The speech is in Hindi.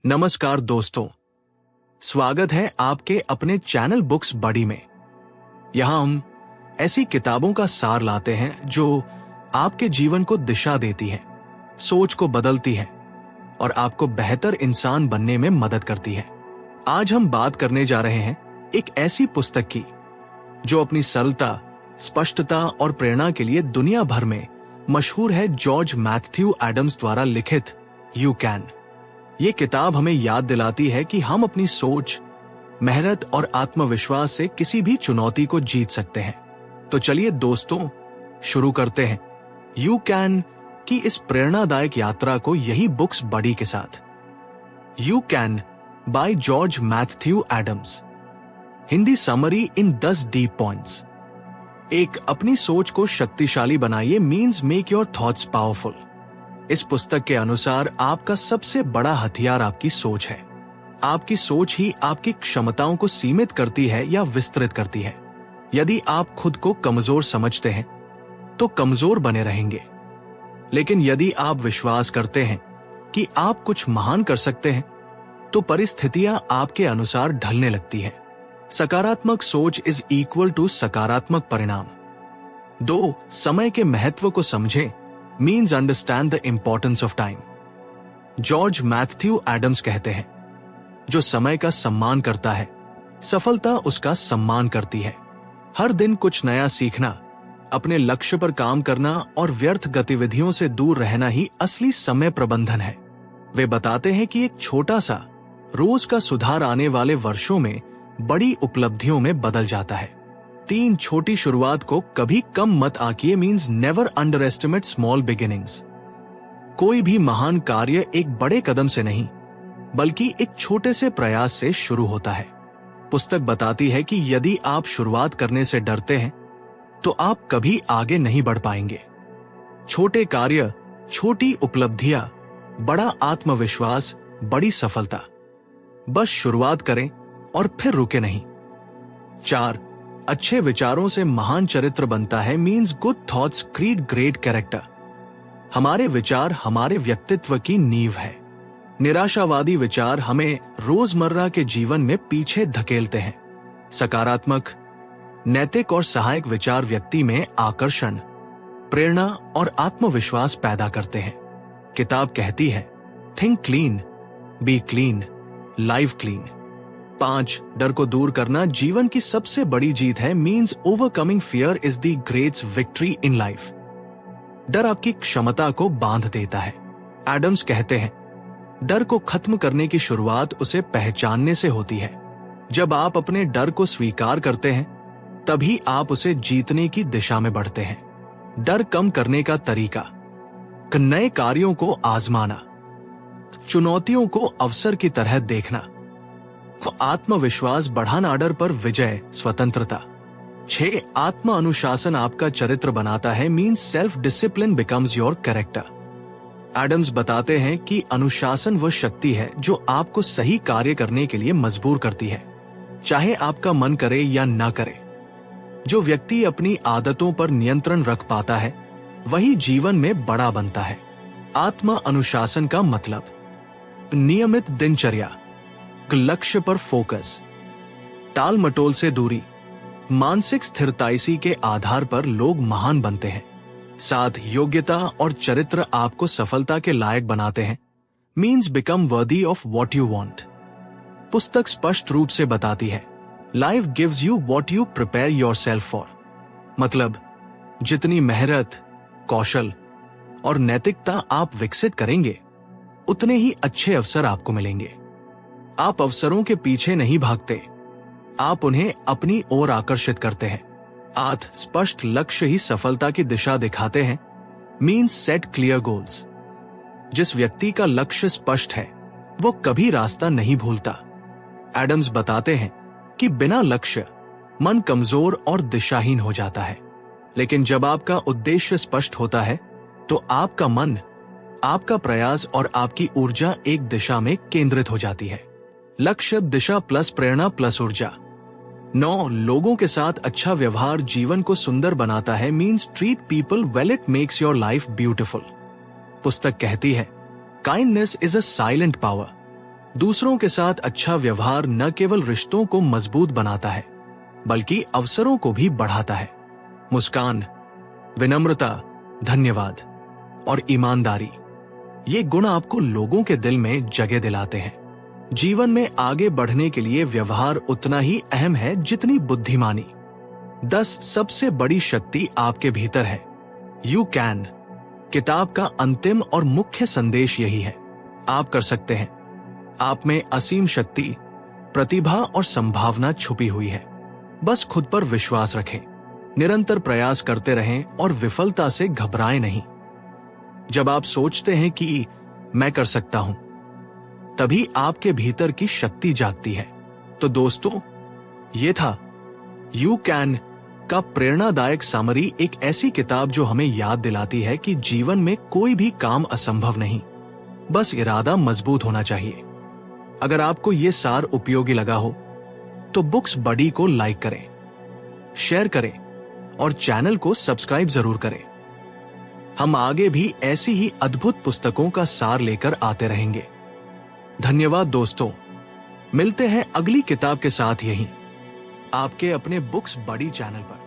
नमस्कार दोस्तों, स्वागत है आपके अपने चैनल बुक्स बडी में। यहां हम ऐसी किताबों का सार लाते हैं जो आपके जीवन को दिशा देती हैं, सोच को बदलती हैं और आपको बेहतर इंसान बनने में मदद करती है। आज हम बात करने जा रहे हैं एक ऐसी पुस्तक की जो अपनी सरलता, स्पष्टता और प्रेरणा के लिए दुनिया भर में मशहूर है। जॉर्ज मैथ्यू एडम्स द्वारा लिखित यू कैन। ये किताब हमें याद दिलाती है कि हम अपनी सोच, मेहनत और आत्मविश्वास से किसी भी चुनौती को जीत सकते हैं। तो चलिए दोस्तों, शुरू करते हैं यू कैन की इस प्रेरणादायक यात्रा को यही बुक्स बडी के साथ। You can by George Matthew Adams. Hindi summary in 10 deep points. एक, अपनी सोच को शक्तिशाली बनाइए means make your thoughts powerful. इस पुस्तक के अनुसार आपका सबसे बड़ा हथियार आपकी सोच है। आपकी सोच ही आपकी क्षमताओं को सीमित करती है या विस्तृत करती है। यदि आप खुद को कमजोर समझते हैं तो कमजोर बने रहेंगे, लेकिन यदि आप विश्वास करते हैं कि आप कुछ महान कर सकते हैं तो परिस्थितियां आपके अनुसार ढलने लगती हैं। सकारात्मक सोच इज इक्वल टू सकारात्मक परिणाम। 2, समय के महत्व को समझें means understand the importance of time. George Matthew Adams कहते हैं, जो समय का सम्मान करता है, सफलता उसका सम्मान करती है। हर दिन कुछ नया सीखना, अपने लक्ष्य पर काम करना और व्यर्थ गतिविधियों से दूर रहना ही असली समय प्रबंधन है। वे बताते हैं कि एक छोटा सा रोज का सुधार आने वाले वर्षों में बड़ी उपलब्धियों में बदल जाता है। 3, छोटी शुरुआत को कभी कम मत आंकिए means never underestimate small beginnings. कोई भी महान कार्य एक बड़े कदम से नहीं बल्कि एक छोटे से प्रयास से शुरू होता है। पुस्तक बताती है कि यदि आप शुरुआत करने से डरते हैं तो आप कभी आगे नहीं बढ़ पाएंगे। छोटे कार्य, छोटी उपलब्धियां, बड़ा आत्मविश्वास, बड़ी सफलता। बस शुरुआत करें और फिर रुके नहीं। 4, अच्छे विचारों से महान चरित्र बनता है means good thoughts create great character. हमारे विचार हमारे व्यक्तित्व की नींव है। निराशावादी विचार हमें रोजमर्रा के जीवन में पीछे धकेलते हैं। सकारात्मक, नैतिक और सहायक विचार व्यक्ति में आकर्षण, प्रेरणा और आत्मविश्वास पैदा करते हैं। किताब कहती है, think clean, B clean, live clean. 5, डर को दूर करना जीवन की सबसे बड़ी जीत है means overcoming fear is the great victory in life. डर आपकी क्षमता को बांध देता है। एडम्स कहते हैं, डर को खत्म करने की शुरुआत उसे पहचानने से होती है। जब आप अपने डर को स्वीकार करते हैं तभी आप उसे जीतने की दिशा में बढ़ते हैं। डर कम करने का तरीका, नए कार्यों को आजमाना, चुनौतियों को अवसर की तरह देखना, आत्मविश्वास बढ़ाना, डर पर विजय, स्वतंत्रता। 6, आत्म अनुशासन आपका चरित्र बनाता है means self discipline becomes your character. Adams बताते हैं कि अनुशासन वह शक्ति है जो आपको सही कार्य करने के लिए मजबूर करती है, चाहे आपका मन करे या ना करे। जो व्यक्ति अपनी आदतों पर नियंत्रण रख पाता है वही जीवन में बड़ा बनता है। आत्म अनुशासन का मतलब नियमित दिनचर्या, लक्ष्य पर फोकस, टाल मटोल से दूरी, मानसिक स्थिरता। इसी के आधार पर लोग महान बनते हैं। 7, योग्यता और चरित्र आपको सफलता के लायक बनाते हैं means become worthy of what you want. पुस्तक स्पष्ट रूप से बताती है, life gives you what you prepare your self for. मतलब जितनी मेहनत, कौशल और नैतिकता आप विकसित करेंगे उतने ही अच्छे अवसर आपको मिलेंगे। आप अवसरों के पीछे नहीं भागते, आप उन्हें अपनी ओर आकर्षित करते हैं। 8, स्पष्ट लक्ष्य ही सफलता की दिशा दिखाते हैं मीन्स सेट क्लियर गोल्स। जिस व्यक्ति का लक्ष्य स्पष्ट है वो कभी रास्ता नहीं भूलता। एडम्स बताते हैं कि बिना लक्ष्य मन कमजोर और दिशाहीन हो जाता है, लेकिन जब आपका उद्देश्य स्पष्ट होता है तो आपका मन, आपका प्रयास और आपकी ऊर्जा एक दिशा में केंद्रित हो जाती है। लक्ष्य, दिशा प्लस प्रेरणा प्लस ऊर्जा। 9, लोगों के साथ अच्छा व्यवहार जीवन को सुंदर बनाता है means treat people well, it makes your life beautiful. पुस्तक कहती है, kindness is a silent power. दूसरों के साथ अच्छा व्यवहार न केवल रिश्तों को मजबूत बनाता है, बल्कि अवसरों को भी बढ़ाता है। मुस्कान, विनम्रता, धन्यवाद और ईमानदारी, ये गुण आपको लोगों के दिल में जगह दिलाते हैं। जीवन में आगे बढ़ने के लिए व्यवहार उतना ही अहम है जितनी बुद्धिमानी। 10 सबसे बड़ी शक्ति आपके भीतर है। यू कैन किताब का अंतिम और मुख्य संदेश यही है, आप कर सकते हैं। आप में असीम शक्ति, प्रतिभा और संभावना छुपी हुई है। बस खुद पर विश्वास रखें, निरंतर प्रयास करते रहें और विफलता से घबराएं नहीं। जब आप सोचते हैं कि मैं कर सकता हूं, तभी आपके भीतर की शक्ति जागती है। तो दोस्तों, ये था यू कैन का प्रेरणादायक समरी, एक ऐसी किताब जो हमें याद दिलाती है कि जीवन में कोई भी काम असंभव नहीं, बस इरादा मजबूत होना चाहिए। अगर आपको ये सार उपयोगी लगा हो तो बुक्स बडी को लाइक करें, शेयर करें और चैनल को सब्सक्राइब जरूर करें। हम आगे भी ऐसी ही अद्भुत पुस्तकों का सार लेकर आते रहेंगे। धन्यवाद दोस्तों, मिलते हैं अगली किताब के साथ यहीं आपके अपने बुक्स बडी चैनल पर।